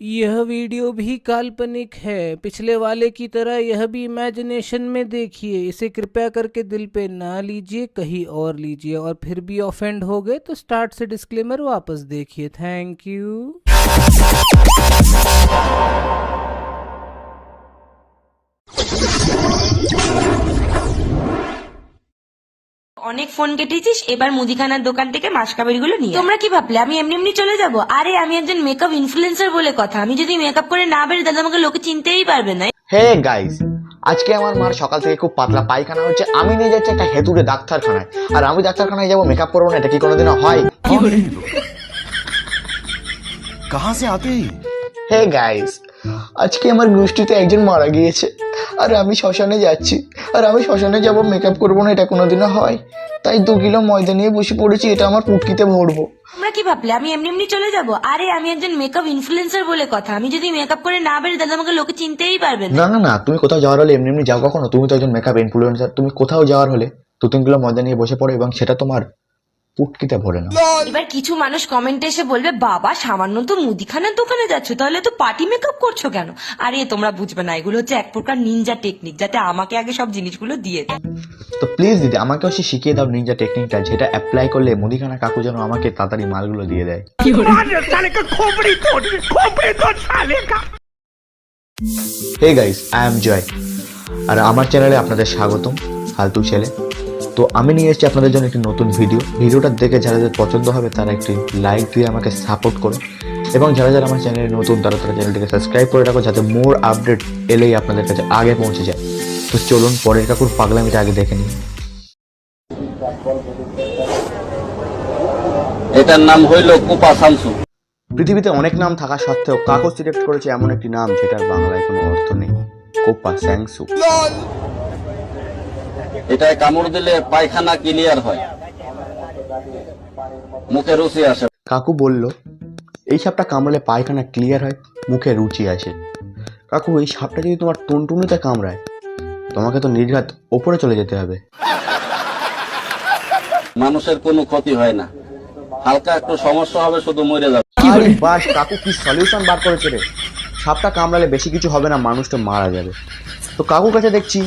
यह वीडियो भी काल्पनिक है। पिछले वाले की तरह यह भी इमेजिनेशन में देखिए। इसे कृपया करके दिल पे ना लीजिए, कहीं और लीजिए। और फिर भी ऑफेंड हो गए तो स्टार्ट से डिस्क्लेमर वापस देखिए। Thank you. অনেক ফোন কেটেছিস, এবার মুদিখানার দোকান থেকে মাসকাবাড়িগুলো নিয়ে। তোমরা কি ভাবলে আমি এমনি এমনি চলে যাব? আরে আমি একজন মেকআপ ইনফ্লুয়েন্সার বলে কথা। আমি যদি মেকআপ করে না বেরোই তাহলে আমাকে লোকে চিনতেই পারবে না। হে গাইস, আজকে আমার মার সকাল থেকে খুব পাতলা পায়খানা হচ্ছে। আমি নিয়ে যাচ্ছি একটা হেতুড়ে ডাক্তারখানায়। আর আমি ডাক্তারখানায় যাবো মেকআপ করবো না, এটা কি কোনোদিনও হয়? कहां से आते हैं? হে গাইস, আজকে আমার গোষ্ঠীতে একজন মারা গিয়েছে আর আমি শ্মশানে যাচ্ছি। আর আমি শ্মশানে যাবো মেকআপ করবো না, এটা কোনোদিনও হয়? তাই 2 কিলো ময়দা নিয়ে বসে পড়েছি, এটা আমার পুটকিতে ভরবো। তোমরা কি ভাবলে আমি এমনি এমনি চলে যাব? আরে আমি একজন মেকআপ ইনফ্লুয়েন্সার বলে কথা। আমি যদি মেকআপ করে না বেরোই তাহলে আমাকে লোকে চিনতেই পারবে না। না না না, তুমি কোথাও যাওয়ার হলে এমনি এমনি যাও কখনো? তুমি তো একজন মেকআপ ইনফ্লুয়েন্সার। তুমি কোথাও যাওয়ার হলে 2-3 কিলো ময়দা নিয়ে বসে পড়ো এবং সেটা তোমার পুটকিতে ভরে নাও। এবার কিছু মানুষ কমেন্টে এসে বলবে, বাবা সামান্য তো মুদিখানার দোকানে যাচ্ছ, তাহলে তো পার্টি মেকআপ করছো কেন? আরে তোমরা বুঝবে না, এগুলো হচ্ছে এক প্রকার নিনজা টেকনিক, যাতে আমাকে আগে সব জিনিসগুলো দিয়ে দেয়। তো প্লিজ দিদি, আমাকেও সে শিখিয়ে দাও নিনজা টেকনিকটা, যেটা অ্যাপ্লাই করলে মুদিখানা কাকু যেন আমাকে তাড়াতাড়ি মালগুলো দিয়ে দেয়। হে গাইস, আই এম জয় আর আমার চ্যানেলে আপনাদের স্বাগতম। ফালতু ছেলে। তো আমি নিয়ে এসেছি আপনাদের জন্য একটি নতুন ভিডিওটা দেখে যাদের পছন্দ হবে তারা একটি লাইক দিয়ে আমাকে সাপোর্ট করো, এবং যারা যারা আমার চ্যানেলে নতুন তারা চ্যানেলটিকে সাবস্ক্রাইব করে রাখো, যাতে মোর আপডেট এলেই আপনাদের কাছে আগে পৌঁছে যায়। তো চলুন পরের কাকুর পাগলামিটা আগে দেখে নিই। এটার নাম হইল কোপা শামসু। পৃথিবীতে অনেক নাম থাকা সত্ত্বেও কাকু সিলেক্ট করেছে এমন একটি নাম যেটার বাংলায় কোনো অর্থ নেই, কোপা স্যাংসু। এটায় কামড় দিলে পায়খানা ক্লিয়ার হয়, মুখে রুচি আসে। কাকু বলল, এই সাপটা কামড়ালে পায়খানা ক্লিয়ার হয়, মুখে রুচি আসে। কাকু, এই সাপটা যদি তোমার টুনটুনিতে কামড়ায় তোমাকে তো নির্ঘাত ওপরে চলে যেতে হবে। মানুষের কোনো ক্ষতি হয় না, হালকা একটু সমস্যা হবে, শুধু মরে যাবে। আরে বাস, কাকু কি সলিউশন বার করেছে রে। সাপটা কামড়ালে বেশি কিছু হবে না, মানুষটা মারা যাবে। তো কাকুর কাছে দেখছি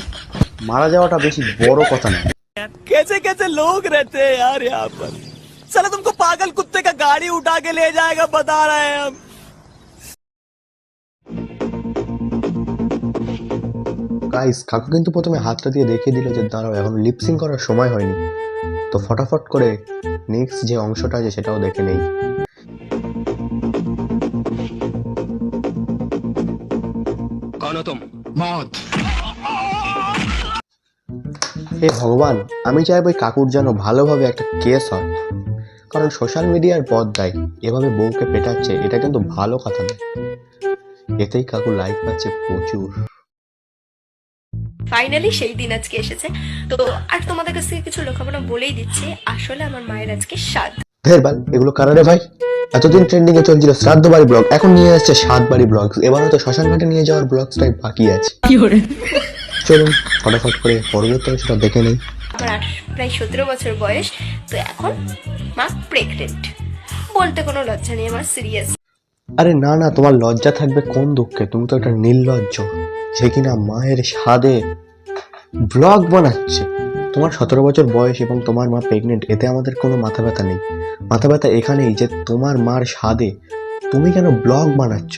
মারা যাওয়াটা বেশি বড় কথা না। कैसे कैसे लोग रहते हैं यार यहाँ पर। साला तुमको पागल कुत्ते का गाड़ी उठा के ले जाएगा, बता रहे हैं हम। গাইস, কাকু কিন্তু প্রথমে হাতটা দিয়ে দেখিয়ে দিল যে দাঁড়াও, এখন লিপসিং করার সময় হয়নি। তো ফটাফট করে নেক্সট যে অংশটা আছে সেটাও দেখে নেই। হে ভগবান, আমি চাইবো এই কাকুর যেন ভালোভাবে একটা কেস হয়, কারণ সোশ্যাল মিডিয়ার পর্দায় এভাবে বউকে পেটাচ্ছে, এটা কিন্তু ভালো কথা নয়। এতেই কাকু লাইক পাচ্ছে প্রচুর। ফাইনালি সেই দিন আজকে এসেছে। তো আর তোমাদের কাছ থেকে কিছু লেখাপড়া বলেই দিচ্ছি, আসলে আমার মায়ের আজকে শ্রাদ্ধ। ধেরবাল, এগুলো কারারে ভাই? এতদিন ট্রেন্ডিং এ চলছিল শ্রাদ্ধ বাড়ি ব্লগ, এখন নিয়ে আসছে সাত বাড়ি ব্লগ। এবার হয়তো শ্মশান ঘাটে নিয়ে যাওয়ার ব্লগসটাই বাকি আছে। চলুন ফটাফট করে পরবর্তী সেটা দেখে নেই। আমার প্রায় 17 বছর বয়স, তো এখন মা প্রেগনেন্ট। বলতে কোনো লজ্জা নেই, আমার সিরিয়াস। আরে না না, তোমার লজ্জা থাকবে কোন দুঃখে? তুমি তো একটা নির্লজ্জ যে কিনা মায়ের স্বাদে ব্লগ বানাচ্ছে। তোমার 17 বছর বয়স এবং তোমার মা প্রেগনেন্ট, এতে আমাদের কোনো মাথা ব্যথা নেই। মাথা ব্যথা এখানেই যে তোমার মার স্বাদে তুমি কেন ব্লগ বানাচ্ছ।